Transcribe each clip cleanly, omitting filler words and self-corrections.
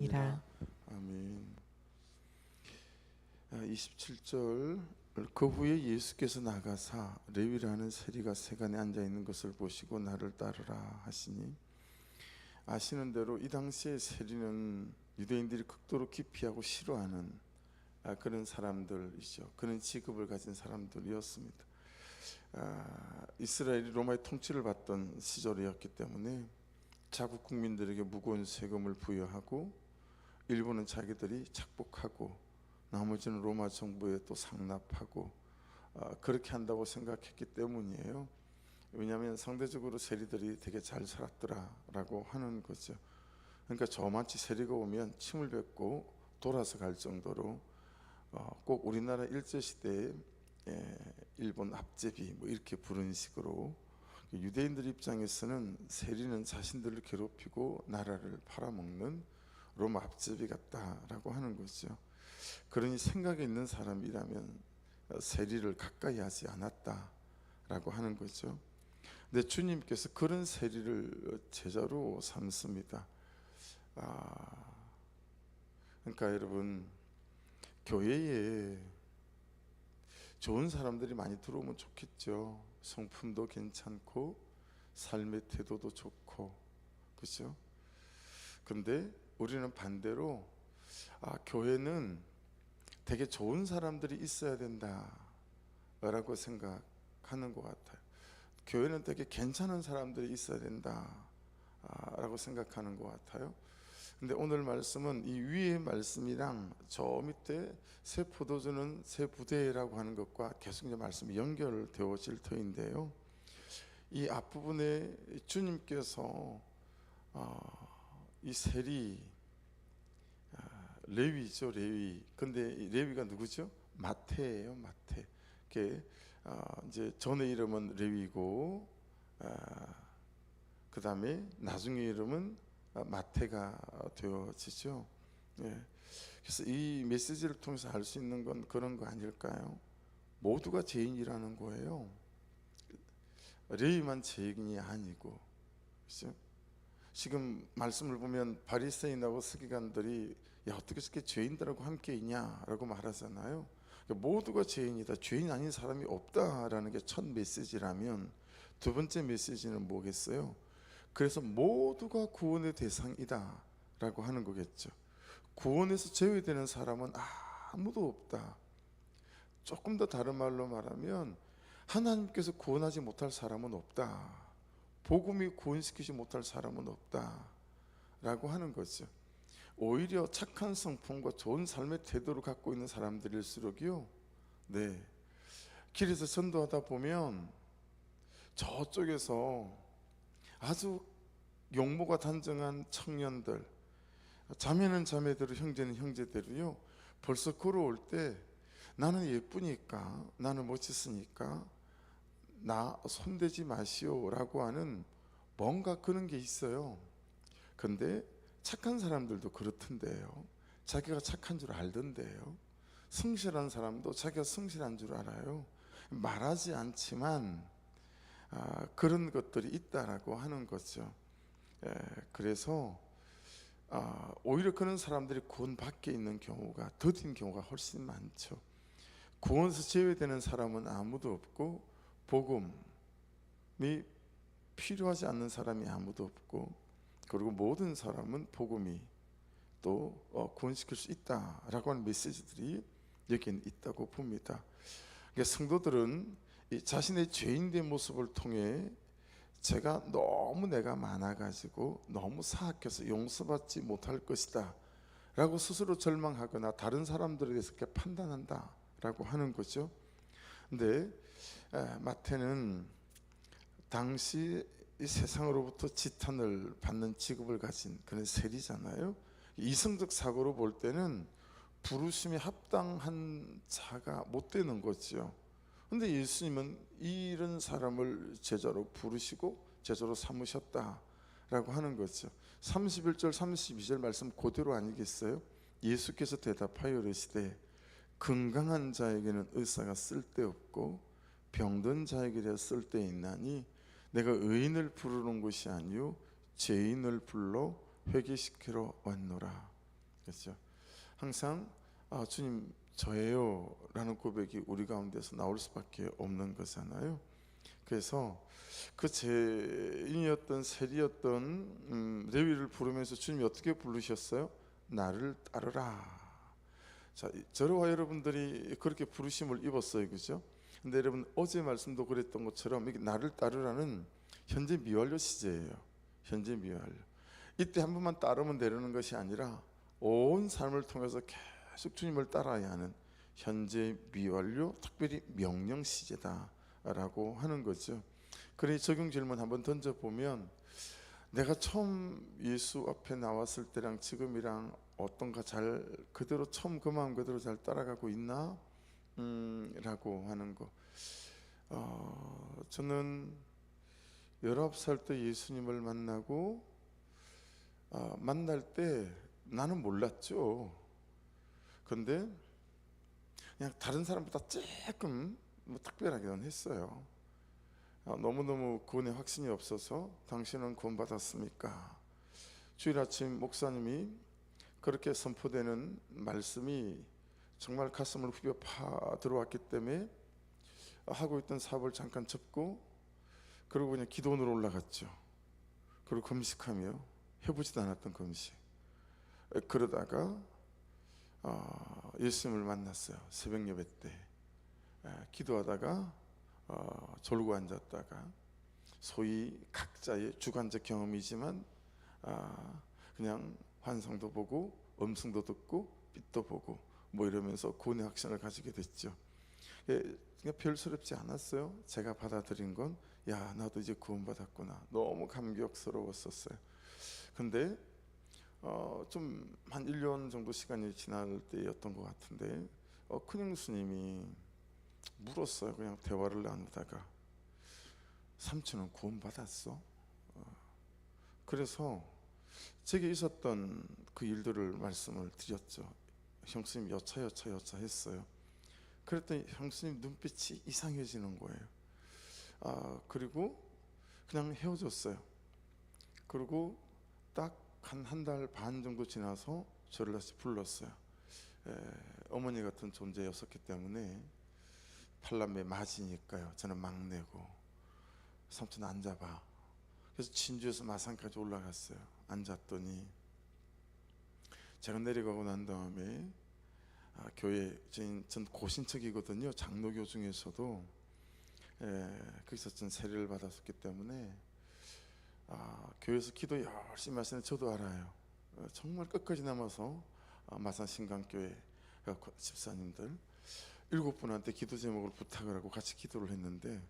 이라. 아멘. 27절. 그 후에 예수께서 나가사 레위라는 세리가 세간에 앉아 있는 것을 보시고 나를 따르라 하시니, 아시는 대로 이 당시에 세리는 유대인들이 극도로 기피하고 싫어하는 그런 사람들이죠. 그런 직업을 가진 사람들이었습니다. 이스라엘이 로마의 통치를 받던 시절이었기 때문에 자국 국민들에게 무거운 세금을 부여하고 일부는 자기들이 착복하고 나머지는 로마 정부에 또 상납하고 그렇게 한다고 생각했기 때문이에요. 왜냐하면 상대적으로 세리들이 되게 잘 살았더라라고 하는 거죠. 그러니까 저만치 세리가 오면 침을 뱉고 돌아서 갈 정도로 꼭 우리나라 일제시대에 일본 앞제비 뭐 이렇게 부르는 식으로 유대인들 입장에서는 세리는 자신들을 괴롭히고 나라를 팔아먹는 로마 앞제비 같다라고 하는 거죠. 그러니 생각이 있는 사람이라면 세리를 가까이 하지 않았다라고 하는 거죠. 근데 주님께서 그런 세리를 제자로 삼습니다. 그러니까 여러분, 교회에 좋은 사람들이 많이 들어오면 좋겠죠. 성품도 괜찮고 삶의 태도도 좋고, 그렇죠? 근데 우리는 반대로 교회는 되게 좋은 사람들이 있어야 된다라고 생각하는 것 같아요. 교회는 되게 괜찮은 사람들이 있어야 된다라고 생각하는 것 같아요. 근데 오늘 말씀은 이 위의 말씀이랑 저 밑에 새 포도주는 새 부대라고 하는 것과 계속 이제 말씀이 연결되어질 터인데요. 이 앞부분에 주님께서 이 세리, 레위죠, 레위. 근데 이 레위가 누구죠? 마태예요, 마태. 그게 이제 전의 이름은 레위고, 그 다음에 나중에 이름은 마태가 되어지죠. 예. 그래서 이 메시지를 통해서 알 수 있는 건 그런 거 아닐까요? 모두가 죄인이라는 거예요. 레위만 죄인이 아니고, 그렇죠? 지금 말씀을 보면 바리새인하고 서기관들이 야, 어떻게 저렇게 죄인들하고 함께 있냐라고 말하잖아요. 그러니까 모두가 죄인이다, 죄인 아닌 사람이 없다라는 게 첫 메시지라면, 두 번째 메시지는 뭐겠어요? 그래서 모두가 구원의 대상이다 라고 하는 거겠죠. 구원에서 제외되는 사람은 아무도 없다. 조금 더 다른 말로 말하면 하나님께서 구원하지 못할 사람은 없다, 복음이 구원시키지 못할 사람은 없다 라고 하는 거죠. 오히려 착한 성품과 좋은 삶의 태도를 갖고 있는 사람들일수록요, 네, 길에서 전도하다 보면 저쪽에서 아주 용모가 단정한 청년들, 자매는 자매대로 형제는 형제대로요, 벌써 걸어올 때 나는 예쁘니까, 나는 멋있으니까 나 손대지 마시오 라고 하는 뭔가 그런 게 있어요. 근데 착한 사람들도 그렇던데요. 자기가 착한 줄 알던데요. 성실한 사람도 자기가 성실한 줄 알아요. 말하지 않지만 그런 것들이 있다라고 하는 거죠. 그래서 오히려 그런 사람들이 구원 밖에 있는 경우가, 더딘 경우가 훨씬 많죠. 구원에서 제외되는 사람은 아무도 없고, 복음이 필요하지 않는 사람이 아무도 없고, 그리고 모든 사람은 복음이 또 구원시킬 수 있다라고 하는 메시지들이 여기는 있다고 봅니다. 그러니까 성도들은 이 자신의 죄인된 모습을 통해 제가 너무 내가 많아가지고 너무 사악해서 용서받지 못할 것이다 라고 스스로 절망하거나 다른 사람들에 대해서 이렇게 판단한다 라고 하는 거죠. 근데 마태는 당시 이 세상으로부터 지탄을 받는 직업을 가진 그런 세리잖아요. 이성적 사고로 볼 때는 부르심에 합당한 자가 못 되는 거죠. 근데 예수님은 이런 사람을 제자로 부르시고 제자로 삼으셨다라고 하는 거죠. 31절 32절 말씀 그대로 아니겠어요? 예수께서 대답하여 이르시되 건강한 자에게는 의사가 쓸데없고 병든 자에게 쓸데있나니 내가 의인을 부르는 것이 아니요 죄인을 불러 회개시키러 왔노라. 그렇죠? 항상 주님 저예요 라는 고백이 우리 가운데서 나올 수밖에 없는 거잖아요. 그래서 그 죄인이었던 세리였던 레위를 부르면서 주님이 어떻게 부르셨어요? 나를 따르라. 자, 저와 여러분들이 그렇게 부르심을 입었어요, 그죠? 근데 여러분 어제 말씀도 그랬던 것처럼 이게 나를 따르라는 현재 미완료 시제예요. 현재 미완료. 이때 한 번만 따르면 되는 것이 아니라 온 삶을 통해서 계속 주님을 따라야 하는 현재 미완료, 특별히 명령 시제다라고 하는 거죠. 그러니 적용 질문 한번 던져보면, 내가 처음 예수 앞에 나왔을 때랑 지금이랑 어떤가, 잘 그대로 처음 그 마음 그대로 잘 따라가고 있나? 라고 하는 거. 저는 19살 때 예수님을 만나고 만날 때 나는 몰랐죠. 근데 그냥 다른 사람보다 조금 특별하게는 했어요. 너무너무 구원의 확신이 없어서 당신은 구원받았습니까? 주일 아침 목사님이 그렇게 선포되는 말씀이 정말 가슴을 후벼 파 들어왔기 때문에 하고 있던 사업을 잠깐 접고 그리고 그냥 기도원으로 올라갔죠. 그리고 금식하며 해보지도 않았던 금식. 그러다가 예수님을 만났어요. 새벽 예배 때 기도하다가 졸고 앉았다가, 소위 각자의 주관적 경험이지만 그냥 환상도 보고 음성도 듣고 빛도 보고 뭐 이러면서 구원의 확신을 가지게 됐죠. 그냥 별스럽지 않았어요. 제가 받아들인 건, 야, 나도 이제 구원받았구나. 너무 감격스러웠었어요. 근데 좀 한 1년 정도 시간이 지날 때였던 것 같은데 큰형 스님이 물었어요. 그냥 대화를 나누다가, 삼촌은 구원받았어? 그래서 제게 있었던 그 일들을 말씀을 드렸죠. 형수님 여차 했어요. 그랬더니 형수님 눈빛이 이상해지는 거예요. 그리고 그냥 헤어졌어요. 그리고 딱 한 달 반 정도 지나서 저를 다시 불렀어요. 어머니 같은 존재였었기 때문에, 팔남매 맞이니까요. 저는 막내고, 삼촌 앉아봐. 그래서 진주에서 마산까지 올라갔어요. 앉았더니 제가 내려가고 난 다음에 교회, 전 고신척이거든요. 장로교 중에서도 거기서 전 세례를 받았었기 때문에 교회에서 기도 열심히 하시는 저도 알아요. 정말 끝까지 남아서 마산 신강교회 집사님들 7분한테 기도 제목을 부탁을 하고 같이 기도를 했는데,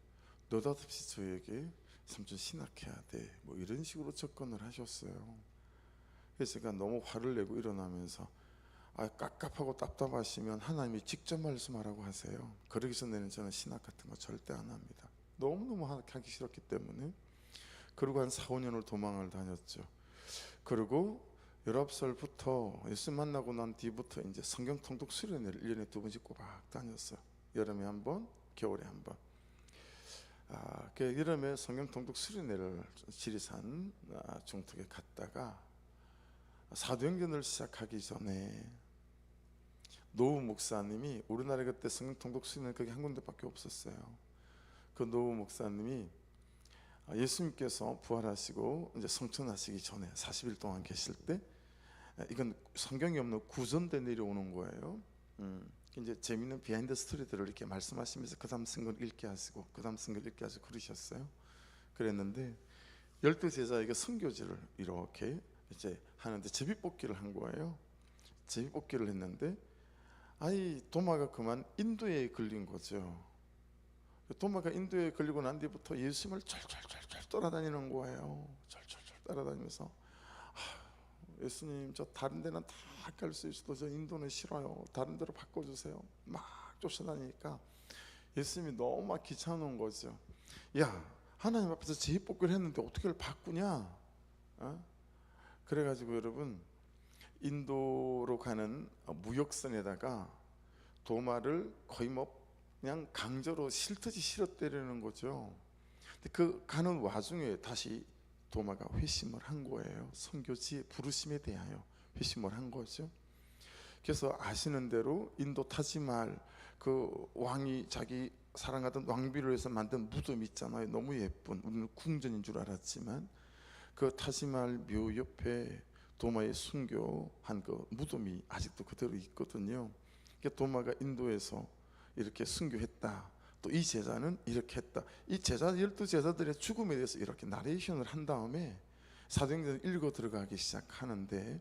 느닷없이 저에게 삼촌 신학해야 돼, 뭐 이런 식으로 접근을 하셨어요. 그래서 제가 너무 화를 내고 일어나면서, 깝깝하고 답답하시면 하나님이 직접 말씀하라고 하세요. 그러기 전에는 저는 신학 같은 거 절대 안 합니다. 너무너무 하기 싫었기 때문에. 그리고 한 4, 5년을 도망을 다녔죠. 그리고 19살부터 예수 만나고 난 뒤부터 이제 성경 통독 수련회를 1년에 2번씩 꼬박 다녔어요. 여름에 한 번, 겨울에 한 번. 그 여름에 성경 통독 수련회를 지리산 중턱에 갔다가 사도행전을 시작하기 전에 노우 목사님이, 우리나라에 그때 성경 통독 수련회 그게 한 군데밖에 없었어요. 그 노우 목사님이 예수님께서 부활하시고 이제 성천하시기 전에 40일 동안 계실 때, 이건 성경이 없는 구전대 내려오는 거예요. 이제 재미있는 비하인드 스토리들을 이렇게 말씀하시면서 그 다음 쓴걸 읽게 하시고 그 다음 쓴걸 읽게 하시고 그러셨어요. 그랬는데 12제자에게 선교지를 이렇게 이제 하는데 제비뽑기를 한 거예요. 제비뽑기를 했는데 도마가 그만 인도에 걸린 거죠. 도마가 인도에 걸리고 난 뒤부터 예수님을 철철철철 따라다니는 거예요. 철철철 따라다니면서, 예수님 저 다른 데는 다 갈 수 있어도 저 인도는 싫어요. 다른 데로 바꿔주세요. 막 쫓아다니니까 예수님이 너무 막 귀찮은 거죠. 야, 하나님 앞에서 제비뽑기를 했는데 어떻게 그걸 바꾸냐? 그래가지고 여러분, 인도로 가는 무역선에다가 도마를 거의 그냥 강제로 실터지 실어 때리는 거죠. 근데 그 가는 와중에 다시 도마가 회심을 한 거예요. 선교지의 부르심에 대하여 회심을 한 거죠. 그래서 아시는 대로 인도 타지말 그 왕이 자기 사랑하던 왕비를 위해서 만든 무덤 있잖아요. 너무 예쁜, 우리는 궁전인 줄 알았지만 그 타지말 묘 옆에 도마에 순교한 그 무덤이 아직도 그대로 있거든요. 그러니까 도마가 인도에서 이렇게 순교했다, 또 이 제자는 이렇게 했다, 이 제자 12제자들의 죽음에 대해서 이렇게 나레이션을 한 다음에 사도행전을 읽어 들어가기 시작하는데,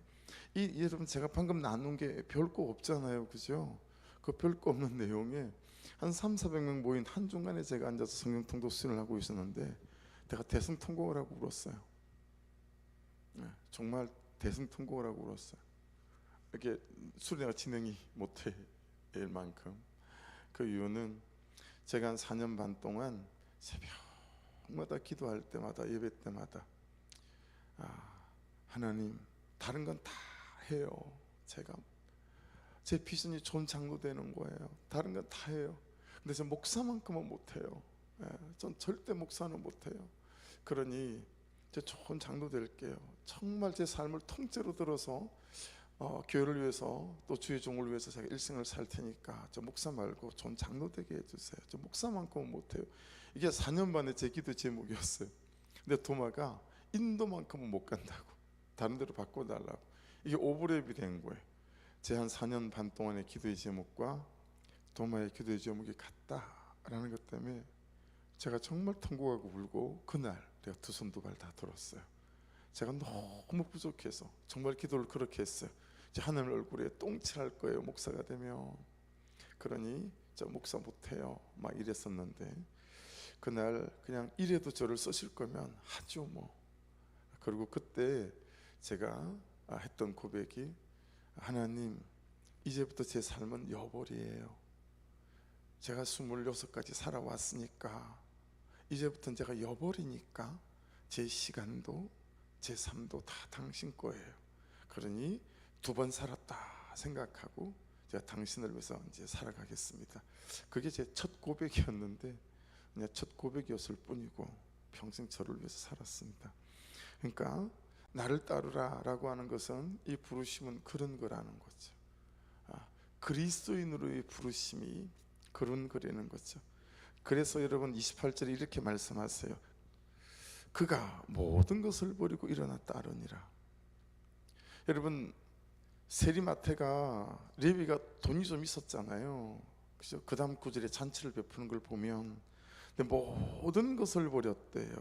이 여러분 제가 방금 나눈 게 별거 없잖아요, 그죠? 그 별거 없는 내용에 한 300~400명 모인 한중간에 제가 앉아서 성경 통독 수련을 하고 있었는데 내가 대승통곡을 하고 울었어요. 정말 대승통곡을 하고 울었어요. 이렇게 수련회가 진행이 못할 만큼. 그 이유는 제가 한 4년 반 동안 새벽마다 기도할 때마다, 예배 때마다 하나님, 다른 건 다 해요. 제 비전이 좋은 장로 되는 거예요. 다른 건 다 해요. 근데 저 목사만큼은 못해요. 전 절대 목사는 못해요. 그러니 저 좋은 장로 될게요. 정말 제 삶을 통째로 들어서 교회를 위해서 또 주의 종을 위해서 제가 일생을 살 테니까 저 목사 말고 좋은 장로 되게 해주세요. 저 목사만큼은 못해요. 이게 4년 만에 제 기도 제목이었어요. 근데 도마가 인도만큼은 못 간다고, 다른 데로 바꿔달라고. 이게 오버랩이 된 거예요. 제 한 4년 반 동안의 기도의 제목과 도마의 기도의 제목이 같다라는 것 때문에 제가 정말 통곡하고 울고, 그날 내가 두 손 두 발 다 들었어요. 제가 너무 부족해서 정말 기도를 그렇게 했어요. 이제 하늘 얼굴에 똥칠할 거예요, 목사가 되면. 그러니 저 목사 못해요 막 이랬었는데, 그날 그냥 이래도 저를 쓰실 거면 하죠 뭐. 그리고 그때 제가 했던 고백이, 하나님, 이제부터 제 삶은 여벌이에요. 제가 26까지 살아왔으니까 이제부터는 제가 여벌이니까 제 시간도 제 삶도 다 당신 거예요. 그러니 2번 살았다 생각하고 제가 당신을 위해서 이제 살아가겠습니다. 그게 제 첫 고백이었는데, 그냥 첫 고백이었을 뿐이고 평생 저를 위해서 살았습니다. 그러니까 나를 따르라 라고 하는 것은, 이 부르심은 그런 거라는 거죠. 그리스도인으로의 부르심이 그런 거라는 거죠. 그래서 여러분 28절에 이렇게 말씀하세요. 그가 모든 것을 버리고 일어나 따르니라. 여러분, 세리마태가, 레위가 돈이 좀 있었잖아요, 그죠? 그 다음 구절에 잔치를 베푸는 걸 보면, 근데 모든 것을 버렸대요.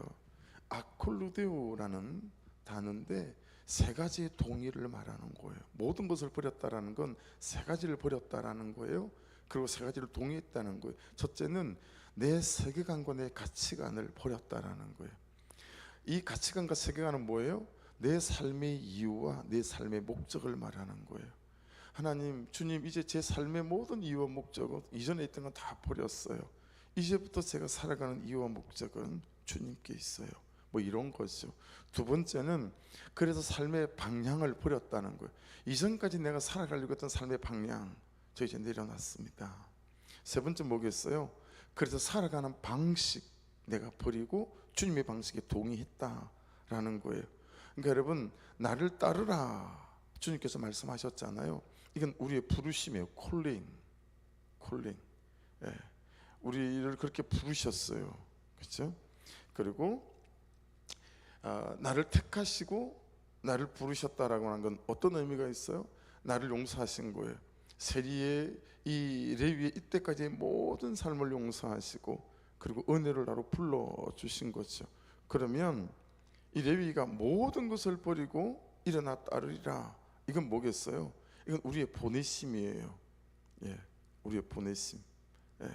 아콜루데오라는 단어인데 3가지의 동의를 말하는 거예요. 모든 것을 버렸다라는 건 3가지를 버렸다라는 거예요. 그리고 3가지를 동의했다는 거예요. 첫째는 내 세계관과 내 가치관을 버렸다라는 거예요. 이 가치관과 세계관은 뭐예요? 내 삶의 이유와 내 삶의 목적을 말하는 거예요. 하나님, 주님, 이제 제 삶의 모든 이유와 목적은 이전에 있던 건 다 버렸어요. 이제부터 제가 살아가는 이유와 목적은 주님께 있어요. 뭐 이런 거죠. 2번째는 그래서 삶의 방향을 버렸다는 거예요. 이전까지 내가 살아가려고 했던 삶의 방향, 저 이제 내려놨습니다. 3번째 뭐겠어요? 그래서 살아가는 방식 내가 버리고 주님의 방식에 동의했다라는 거예요. 그러니까 여러분, 나를 따르라 주님께서 말씀하셨잖아요. 이건 우리의 부르심이에요. 콜링. 예. 우리를 그렇게 부르셨어요, 그렇죠? 그리고 나를 택하시고 나를 부르셨다라고 하는 건 어떤 의미가 있어요? 나를 용서하신 거예요. 세리의 이 레위의 이때까지의 모든 삶을 용서하시고, 그리고 은혜를 나로 불러주신 거죠. 그러면 이 레위가 모든 것을 버리고 일어나 따르리라, 이건 뭐겠어요? 이건 우리의 보내심이에요. 예, 우리의 보내심. 예,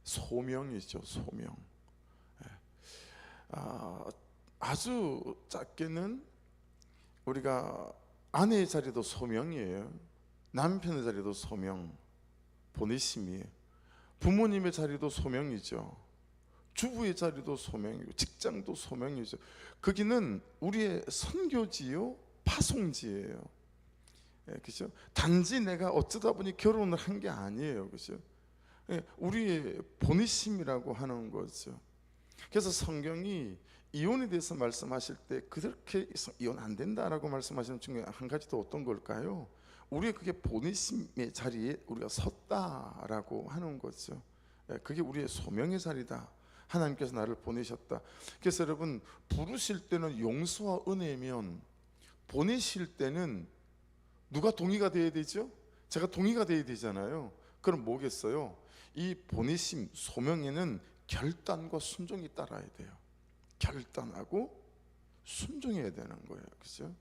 소명이죠, 소명. 예. 아주 작게는 우리가 아내의 자리도 소명이에요. 남편의 자리도 소명, 보내심이에요. 부모님의 자리도 소명이죠. 주부의 자리도 소명이고, 직장도 소명이죠. 거기는 우리의 선교지요, 파송지예요. 예, 그렇죠? 단지 내가 어쩌다 보니 결혼을 한 게 아니에요, 그렇죠? 예, 우리의 보내심이라고 하는 거죠. 그래서 성경이 이혼에 대해서 말씀하실 때 그렇게 이혼 안 된다라고 말씀하시는 중에 한 가지 더 어떤 걸까요? 우리의 그게 보내심의 자리에 우리가 섰다라고 하는 거죠. 그게 우리의 소명의 자리다. 하나님께서 나를 보내셨다. 그래서 여러분, 부르실 때는 용서와 은혜면 보내실 때는 누가 동의가 돼야 되죠? 제가 동의가 돼야 되잖아요. 그럼 뭐겠어요? 이 보내심 소명에는 결단과 순종이 따라야 돼요. 결단하고 순종해야 되는 거예요. 그죠?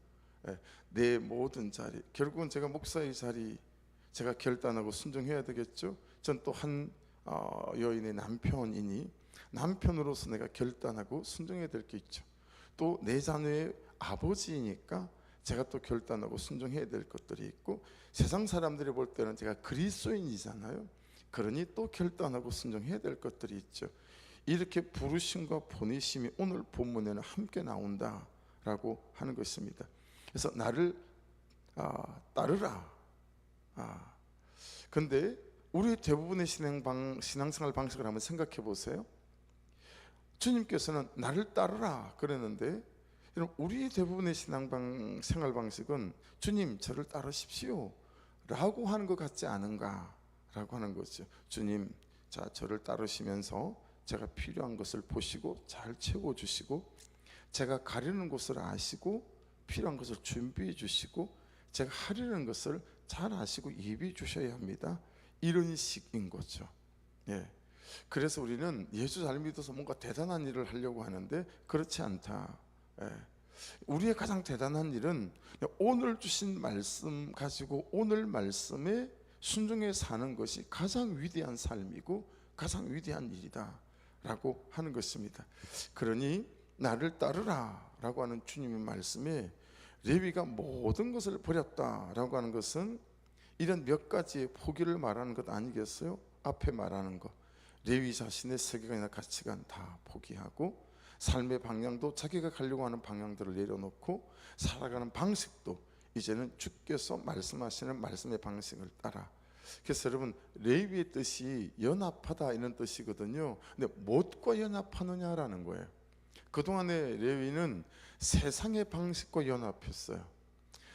내 모든 자리, 결국은 제가 목사의 자리, 제가 결단하고 순종해야 되겠죠. 전 또 한 여인의 남편이니 남편으로서 내가 결단하고 순종해야 될 게 있죠. 또 내 자녀의 아버지이니까 제가 또 결단하고 순종해야 될 것들이 있고, 세상 사람들이 볼 때는 제가 그리스도인이잖아요. 그러니 또 결단하고 순종해야 될 것들이 있죠. 이렇게 부르심과 보내심이 오늘 본문에는 함께 나온다라고 하는 것입니다. 그래서 나를 따르라. 근데 우리 대부분의 신앙생활 방식을 한번 생각해 보세요. 주님께서는 나를 따르라 그랬는데, 우리 대부분의 생활 방식은 주님 저를 따르십시오 라고 하는 것 같지 않은가 라고 하는 거죠. 주님, 자, 저를 따르시면서 제가 필요한 것을 보시고 잘 채워주시고, 제가 가려는 곳을 아시고 필요한 것을 준비해 주시고, 제가 하려는 것을 잘 아시고 예비해 주셔야 합니다. 이런 식인 거죠. 그래서 우리는 예수 잘 믿어서 뭔가 대단한 일을 하려고 하는데 그렇지 않다. 우리의 가장 대단한 일은 오늘 주신 말씀 가지고 오늘 말씀에 순종해 사는 것이 가장 위대한 삶이고 가장 위대한 일이다 라고 하는 것입니다. 그러니 나를 따르라 라고 하는 주님의 말씀에 레위가 모든 것을 버렸다라고 하는 것은 이런 몇 가지의 포기를 말하는 것 아니겠어요? 앞에 말하는 것, 레위 자신의 세계관이나 가치관 다 포기하고, 삶의 방향도 자기가 가려고 하는 방향들을 내려놓고, 살아가는 방식도 이제는 주께서 말씀하시는 말씀의 방식을 따라. 그래서 여러분, 레위의 뜻이 연합하다 이런 뜻이거든요. 근데 무엇과 연합하느냐라는 거예요. 그동안의 레위는 세상의 방식과 연합했어요.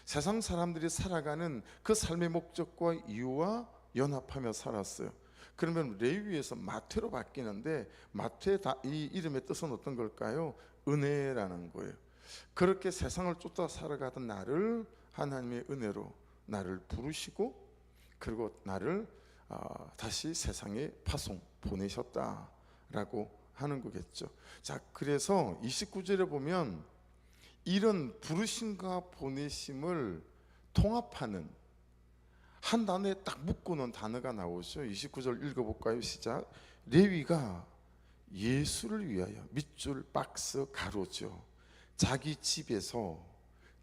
세상 사람들이 살아가는 그 삶의 목적과 이유와 연합하며 살았어요. 그러면 레위에서 마태로 바뀌는데, 마태의 이 이름의 뜻은 어떤 걸까요? 은혜라는 거예요. 그렇게 세상을 쫓아 살아가던 나를 하나님의 은혜로 나를 부르시고, 그리고 나를 다시 세상에 보내셨다라고 하는 거겠죠. 자, 그래서 29절에 보면 이런 부르심과 보내심을 통합하는 한 단어에 딱 묶어놓은 단어가 나오죠. 29절 읽어볼까요? 시작. 레위가 예수를 위하여 밑줄 박스 가로죠. 자기 집에서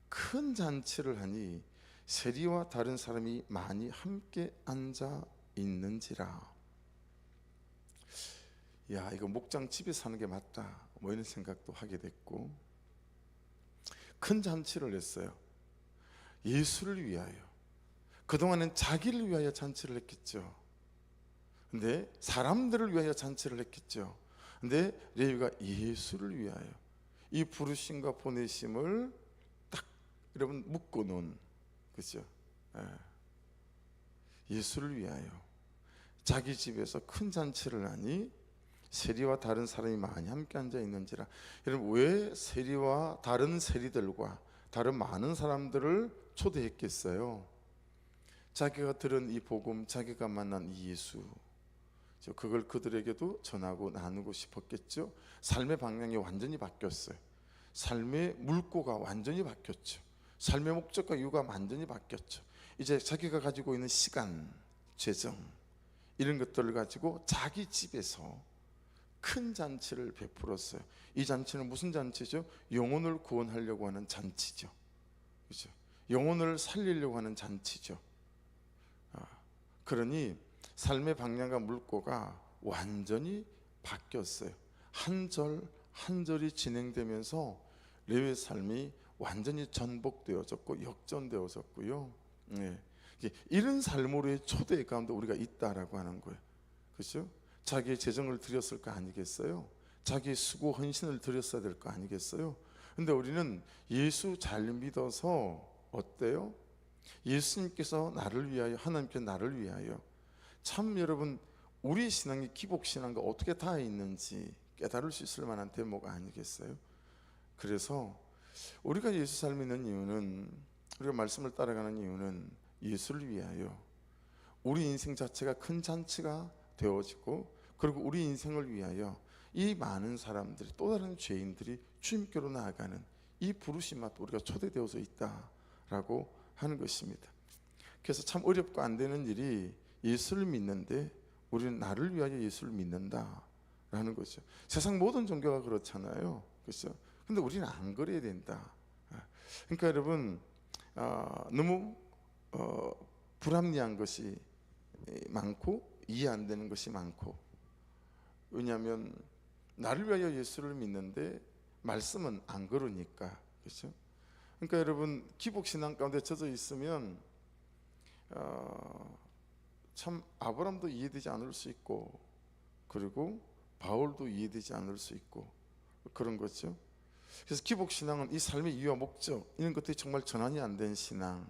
큰 잔치를 하니 세리와 다른 사람이 많이 함께 앉아 있는지라. 야, 이거 목장 집에 사는 게 맞다 뭐 이런 생각도 하게 됐고, 큰 잔치를 했어요. 예수를 위하여. 그동안은 자기를 위하여 잔치를 했겠죠. 근데 사람들을 위하여 잔치를 했겠죠. 근데 레위가 예수를 위하여 이 부르심과 보내심을 딱 여러분 묶어놓은, 그죠? 예수를 위하여 자기 집에서 큰 잔치를 하니 세리와 다른 사람이 많이 함께 앉아 있는지라. 여러분, 왜 세리와 다른 세리들과 다른 많은 사람들을 초대했겠어요? 자기가 들은 이 복음, 자기가 만난 이 예수, 그걸 그들에게도 전하고 나누고 싶었겠죠. 삶의 방향이 완전히 바뀌었어요. 삶의 물꼬가 완전히 바뀌었죠. 삶의 목적과 이유가 완전히 바뀌었죠. 이제 자기가 가지고 있는 시간, 재정 이런 것들을 가지고 자기 집에서 큰 잔치를 베풀었어요. 이 잔치는 무슨 잔치죠? 영혼을 구원하려고 하는 잔치죠. 그렇죠? 영혼을 살리려고 하는 잔치죠. 그러니 삶의 방향과 물꼬가 완전히 바뀌었어요. 한 절 한 절이 진행되면서 레위의 삶이 완전히 전복되어졌고 역전되어졌고요. 이런 삶으로의 초대 가운데 우리가 있다라고 하는 거예요. 그렇죠? 자기의 재정을 드렸을 거 아니겠어요? 자기의 수고 헌신을 드렸어야 될 거 아니겠어요? 근데 우리는 예수 잘 믿어서 어때요? 예수님께서 나를 위하여, 하나님께서 나를 위하여. 참 여러분, 우리 신앙이 기복신앙과 어떻게 닿아 있는지 깨달을 수 있을 만한 대목 아니겠어요? 그래서 우리가 예수 잘 믿는 이유는, 우리가 말씀을 따라가는 이유는 예수를 위하여, 우리 인생 자체가 큰 잔치가 되어지고, 그리고 우리 인생을 위하여 이 많은 사람들이, 또 다른 죄인들이 주님께로 나아가는 이 부르심 앞에 우리가 초대되어서 있다라고 하는 것입니다. 그래서 참 어렵고 안 되는 일이, 예수를 믿는데 우리는 나를 위하여 예수를 믿는다라는 거죠. 세상 모든 종교가 그렇잖아요, 그렇죠? 근데 우리는 안 그래야 된다. 그러니까 여러분, 너무 불합리한 것이 많고 이해 안 되는 것이 많고. 왜냐하면 나를 위하여 예수를 믿는데 말씀은 안 그러니까, 그렇죠? 그러니까 여러분, 기복신앙 가운데 젖어 있으면 참 아브라함도 이해되지 않을 수 있고, 그리고 바울도 이해되지 않을 수 있고, 그런 거죠. 그래서 기복신앙은 이 삶의 이유와 목적, 이런 것들이 정말 전환이 안 된 신앙.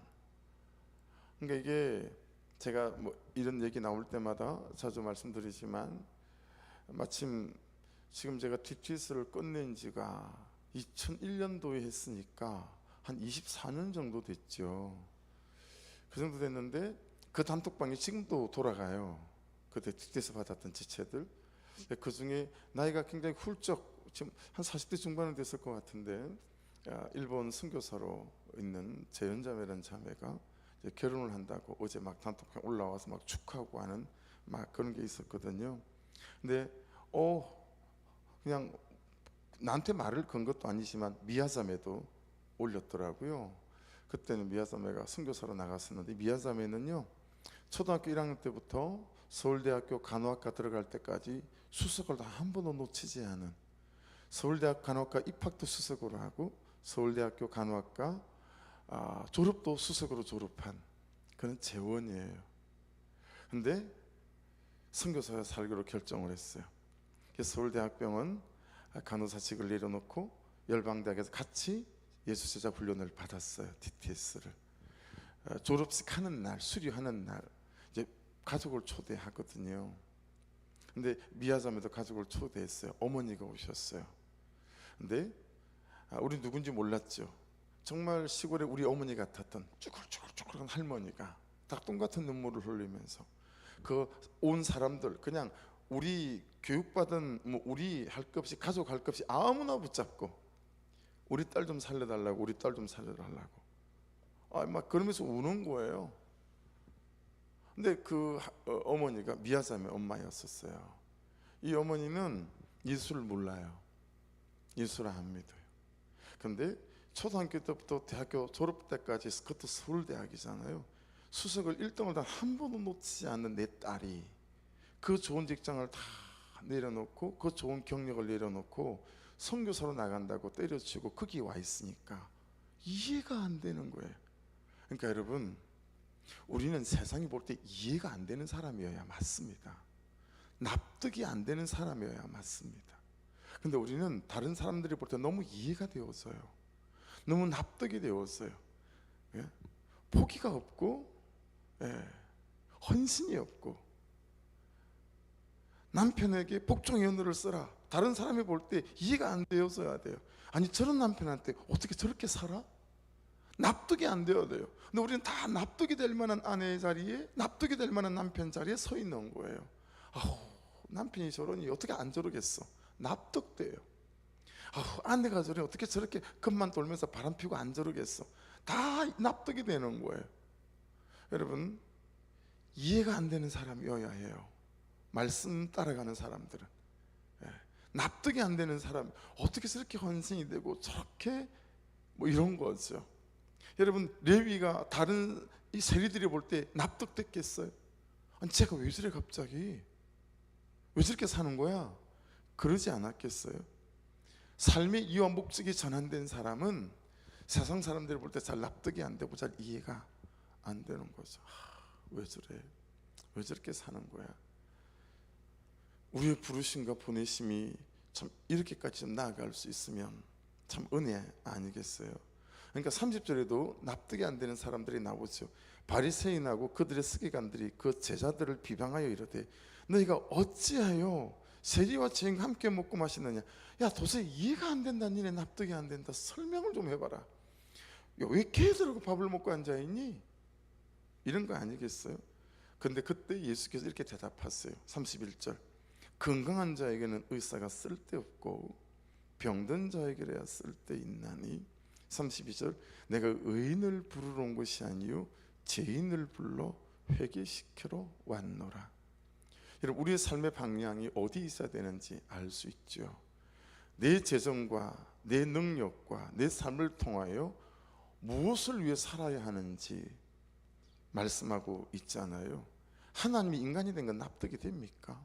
그러니까 이게 제가 뭐 이런 얘기 나올 때마다 자주 말씀드리지만, 마침 지금 제가 DTS를 끝낸 지가 2001년도에 했으니까 한 24년 정도 됐죠. 그 정도 됐는데 그 단톡방이 지금도 돌아가요. 그때 DTS 받았던 지체들. 그 중에 나이가 굉장히 훌쩍, 지금 한 40대 중반은 됐을 것 같은데, 일본 선교사로 있는 재현자매라는 자매가 이제 결혼을 한다고 어제 막 단톡방 올라와서 막 축하하고 하는 막 그런 게 있었거든요. 근데 그냥 나한테 말을 건 것도 아니지만 미야자매도 올렸더라고요. 그때는 미야자매가 선교사로 나갔었는데, 미야자매는요 초등학교 1학년 때부터 서울대학교 간호학과 들어갈 때까지 수석을 다 한 번도 놓치지 않은, 서울대학 간호학과 입학도 수석으로 하고 서울대학교 간호학과 졸업도 수석으로 졸업한 그런 재원이에요. 근데 선교사로 살기로 결정을 했어요. 그래서 서울대학병원 간호사직을 내려놓고 열방대학에서 같이 예수제자 훈련을 받았어요. DTS를. 졸업식 하는 날, 수료하는 날 이제 가족을 초대하거든요. 근데 미아자매도 가족을 초대했어요. 어머니가 오셨어요. 근데 우리 누군지 몰랐죠. 정말 시골에 우리 어머니 같았던 쭈글쭈글쭈글한 할머니가 닭똥 같은 눈물을 흘리면서 그 온 사람들, 그냥 우리 교육받은 뭐 우리 할 것 없이, 가족 할 것 없이 아무나 붙잡고 우리 딸 좀 살려달라고, 우리 딸 좀 살려달라고 막 그러면서 우는 거예요. 근데 그 어머니가 미아자매 엄마였었어요. 이 어머니는 예수를 몰라요. 예수를 안 믿어요. 근데 초등학교 때부터 대학교 졸업 때까지, 그것도 서울대학이잖아요, 수석을 1등을 단 한 번도 놓치지 않는 내 딸이 그 좋은 직장을 다 내려놓고, 그 좋은 경력을 내려놓고 선교사로 나간다고 때려치고 거기 와 있으니까 이해가 안 되는 거예요. 그러니까 여러분, 우리는 세상이 볼 때 이해가 안 되는 사람이어야 맞습니다. 납득이 안 되는 사람이어야 맞습니다. 근데 우리는 다른 사람들이 볼 때 너무 이해가 되어서요, 너무 납득이 되었어요. 포기가 없고, 헌신이 없고, 남편에게 복종의 언어를 써라, 다른 사람이 볼 때 이해가 안 되어서야 돼요. 아니, 저런 남편한테 어떻게 저렇게 살아? 납득이 안 되어야 돼요. 근데 우리는 다 납득이 될 만한 아내의 자리에, 납득이 될 만한 남편 자리에 서 있는 거예요. 남편이 저러니 어떻게 안 저러겠어? 납득돼요. 아내가 저래 어떻게 저렇게 급만 돌면서 바람 피우고 안 저러겠어? 다 납득이 되는 거예요. 여러분, 이해가 안 되는 사람이어야 해요. 말씀 따라가는 사람들은. 납득이 안 되는 사람, 어떻게 저렇게 헌신이 되고 저렇게 뭐 이런 거죠. 여러분, 레위가 다른 이 세리들이 볼 때 납득됐겠어요? 아니, 제가 왜 저래, 갑자기 왜 저렇게 사는 거야? 그러지 않았겠어요? 삶의 이유와 목적이 전환된 사람은 세상 사람들이 볼 때 잘 납득이 안 되고 잘 이해가 안 되는 거죠. 왜 저래? 왜 저렇게 사는 거야? 우리의 부르심과 보내심이 참 이렇게까지 좀 나아갈 수 있으면 참 은혜 아니겠어요? 그러니까 30절에도 납득이 안 되는 사람들이 나오죠. 바리새인하고 그들의 서기관들이 그 제자들을 비방하여 이르되 너희가 어찌하여 세리와 죄인과 함께 먹고 마시느냐. 야, 도저히 이해가 안 된다. 니네 납득이 안 된다. 설명을 좀 해봐라. 야, 왜 걔들하고 밥을 먹고 앉아있니? 이런 거 아니겠어요? 근데 그때 예수께서 이렇게 대답하세요. 31절, 건강한 자에게는 의사가 쓸데없고 병든 자에게야 쓸데있나니. 32절, 내가 의인을 부르러 온 것이 아니요 죄인을 불러 회개시키러 왔노라. 여러분, 우리의 삶의 방향이 어디 있어야 되는지 알 수 있죠. 내 재정과 내 능력과 내 삶을 통하여 무엇을 위해 살아야 하는지 말씀하고 있잖아요. 하나님이 인간이 된 건 납득이 됩니까?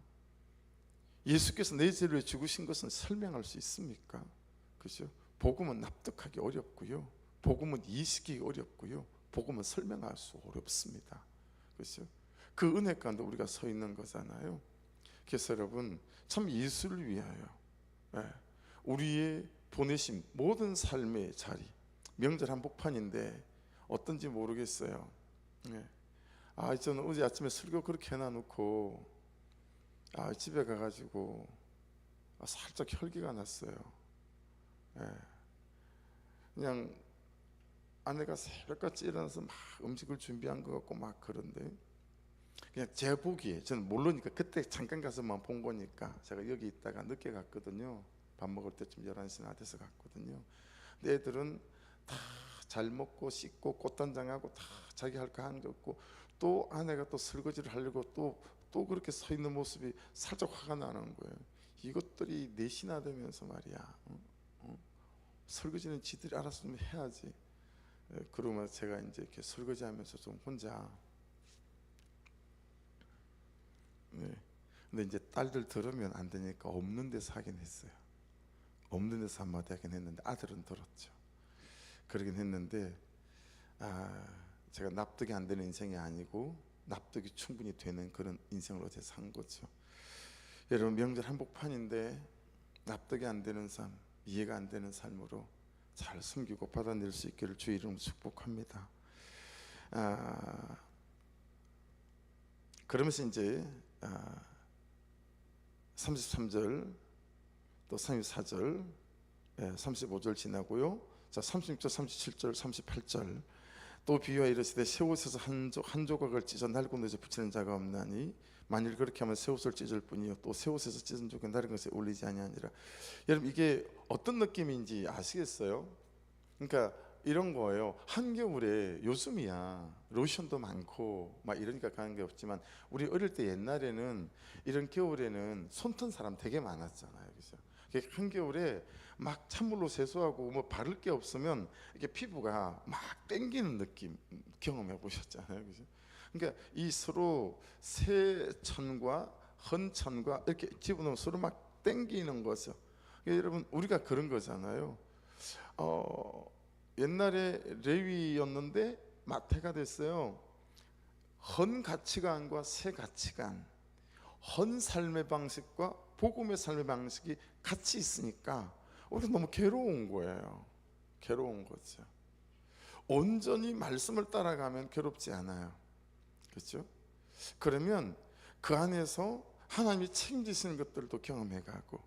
예수께서 내 죄를 위해 죽으신 것은 설명할 수 있습니까? 그죠? 복음은 납득하기 어렵고요, 복음은 이해시키기 어렵고요, 복음은 설명할 수 어렵습니다. 그죠? 그 은혜 가운데 우리가 서 있는 거잖아요. 그래서 여러분, 참 예수를 위하여 우리의 보내심 모든 삶의 자리, 명절 한복판인데 어떤지 모르겠어요. 저는 어제 아침에 설교 그렇게 해놔놓고 집에 가가지고 살짝 혈기가 났어요. 그냥 아내가 새벽같이 일어나서 막 음식을 준비한 것 같고 막 그런데, 그냥 제 보기에, 저는 모르니까 그때 잠깐 가서만 본 거니까, 제가 여기 있다가 늦게 갔거든요. 밥 먹을 때쯤 11시나 돼서 갔거든요. 근데 애들은 다 잘 먹고 씻고 꽃단장하고 다 자기 할 거 한 게 없고, 또 아내가 또 설거지를 하려고 또 그렇게 서 있는 모습이 살짝 화가 나는 거예요. 이것들이 넷이나 되면서 말이야, 설거지는 지들이 알아서 좀 해야지. 그러면 제가 이제 이렇게 설거지하면서 좀 혼자, 근데 이제 딸들 들으면 안 되니까 없는 데서 하긴 했어요. 없는 데서 한마디 하긴 했는데 아들은 들었죠. 그러긴 했는데 제가 납득이 안 되는 인생이 아니고 납득이 충분히 되는 그런 인생을 어제 산 거죠. 여러분, 명절 한복판인데 납득이 안 되는 삶, 이해가 안 되는 삶으로 잘 숨기고 받아낼 수 있기를 주의 이름으로 축복합니다. 그러면서 이제 33절 또 34절 35절 지나고요. 자, 36절 37절 38절, 또 비유하여 이르시되 새옷에서 한 조각을 찢어 낡은 옷에 붙이는 자가 없나니 만일 그렇게 하면 새옷을 찢을 뿐이요 또 새옷에서 찢은 조각 낡은 것에 올리지 아니하니라. 여러분, 이게 어떤 느낌인지 아시겠어요? 그러니까 이런 거예요. 한겨울에, 요즘이야 로션도 많고 막 이러니까 가는 게 없지만, 우리 어릴 때 옛날에는 이런 겨울에는 손턴 사람 되게 많았잖아요. 그죠? 한겨울에 막 찬물로 세수하고 뭐 바를 게 없으면 이렇게 피부가 막 땡기는 느낌 경험해 보셨잖아요. 그죠? 그러니까 이 서로 새천과 헌천과 이렇게 집어넣으면 서로 막 땡기는 거죠. 그러니까 여러분, 우리가 그런 거잖아요. 옛날에 레위였는데 마태가 됐어요. 헌 가치관과 새 가치관, 헌 삶의 방식과 복음의 삶의 방식이 같이 있으니까 우리가 너무 괴로운 거예요. 괴로운 거죠. 온전히 말씀을 따라가면 괴롭지 않아요. 그렇죠? 그러면 그 안에서 하나님이 책임지시는 것들도 경험해가고,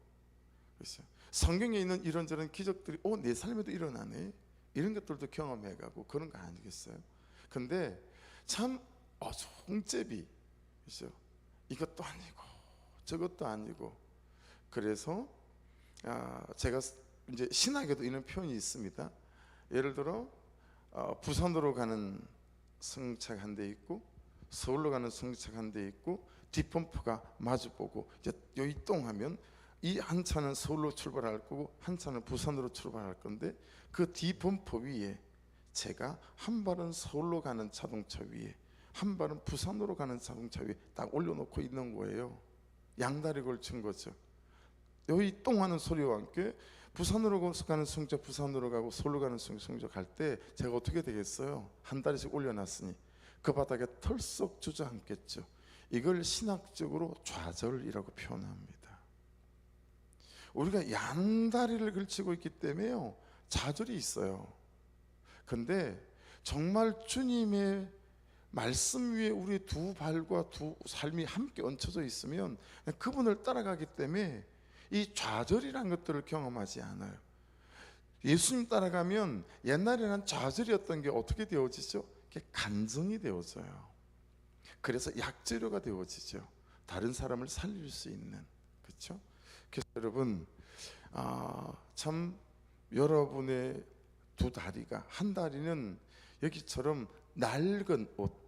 그렇죠? 성경에 있는 이런저런 기적들이 내 삶에도 일어나네, 이런 것들도 경험해가고 그런 거 아니겠어요? 근데 참 송제비, 그렇죠? 이것도 아니고 저것도 아니고. 그래서 제가 이제 신학에도 이런 표현이 있습니다. 예를 들어 부산으로 가는 승차가 한 대 있고 서울로 가는 승차가 한 대 있고 뒷범퍼가 마주보고 이제 요이동하면 이 한 차는 서울로 출발할 거고 한 차는 부산으로 출발할 건데, 그 뒷범퍼 위에 제가 한 발은 서울로 가는 자동차 위에 한 발은 부산으로 가는 자동차 위에 딱 올려놓고 있는 거예요. 양다리 걸친 거죠. 여기 똥하는 소리와 함께 부산으로 가는 승차 부산으로 가고 서울로 가는 승차 갈 때 제가 어떻게 되겠어요? 한 다리씩 올려놨으니 그 바닥에 털썩 주저앉겠죠. 이걸 신학적으로 좌절이라고 표현합니다. 우리가 양다리를 걸치고 있기 때문에요, 좌절이 있어요. 근데 정말 주님의 말씀 위에 우리 두 발과 두 삶이 함께 얹혀져 있으면 그분을 따라가기 때문에 이 좌절이라는 것들을 경험하지 않아요. 예수님 따라가면 옛날에는 좌절이었던 게 어떻게 되어지죠? 간증이 되어져요. 그래서 약재료가 되어지죠. 다른 사람을 살릴 수 있는. 그렇죠? 그래서 여러분, 참 여러분의 두 다리가, 한 다리는 여기처럼 낡은 옷,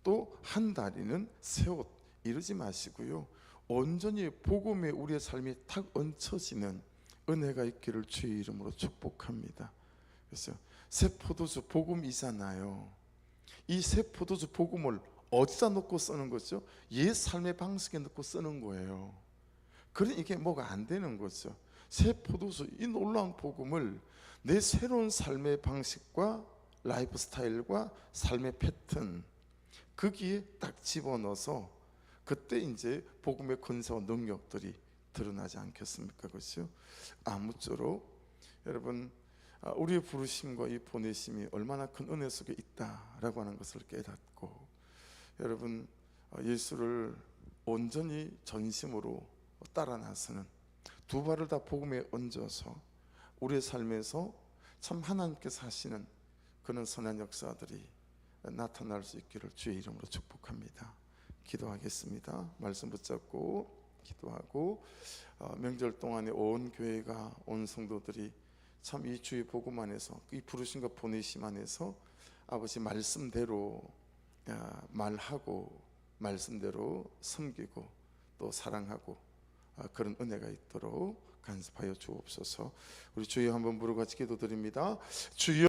또 한 다리는 새 옷 이러지 마시고요, 온전히 복음에 우리의 삶이 탁 얹혀지는 은혜가 있기를 주의 이름으로 축복합니다. 그래서 새 포도주 복음이잖아요. 이 새 포도주 복음을 어디다 놓고 쓰는 거죠? 옛 삶의 방식에 넣고 쓰는 거예요. 그러니 이게 뭐가 안 되는 거죠. 새 포도주, 이 놀라운 복음을 내 새로운 삶의 방식과 라이프 스타일과 삶의 패턴, 거기에 딱 집어넣어서 그때 이제 복음의 권세와 능력들이 드러나지 않겠습니까? 그렇죠? 아무쪼록 여러분, 우리의 부르심과 이 보내심이 얼마나 큰 은혜 속에 있다라고 하는 것을 깨닫고, 여러분, 예수를 온전히 전심으로 따라 나서는, 두 발을 다 복음에 얹어서 우리의 삶에서 참 하나님께서 하시는 그런 선한 역사들이 나타날 수 있기를 주의 이름으로 축복합니다. 기도하겠습니다. 말씀 붙잡고 기도하고, 명절 동안에 온 교회가, 온 성도들이 참 이 주의 복음 안에서, 이 부르심과 보내심 안에서 아버지 말씀대로 말하고, 말씀대로 섬기고 또 사랑하고, 그런 은혜가 있도록 간섭하여 주옵소서. 우리 주여 한번 부르고 같이 기도드립니다. 주여.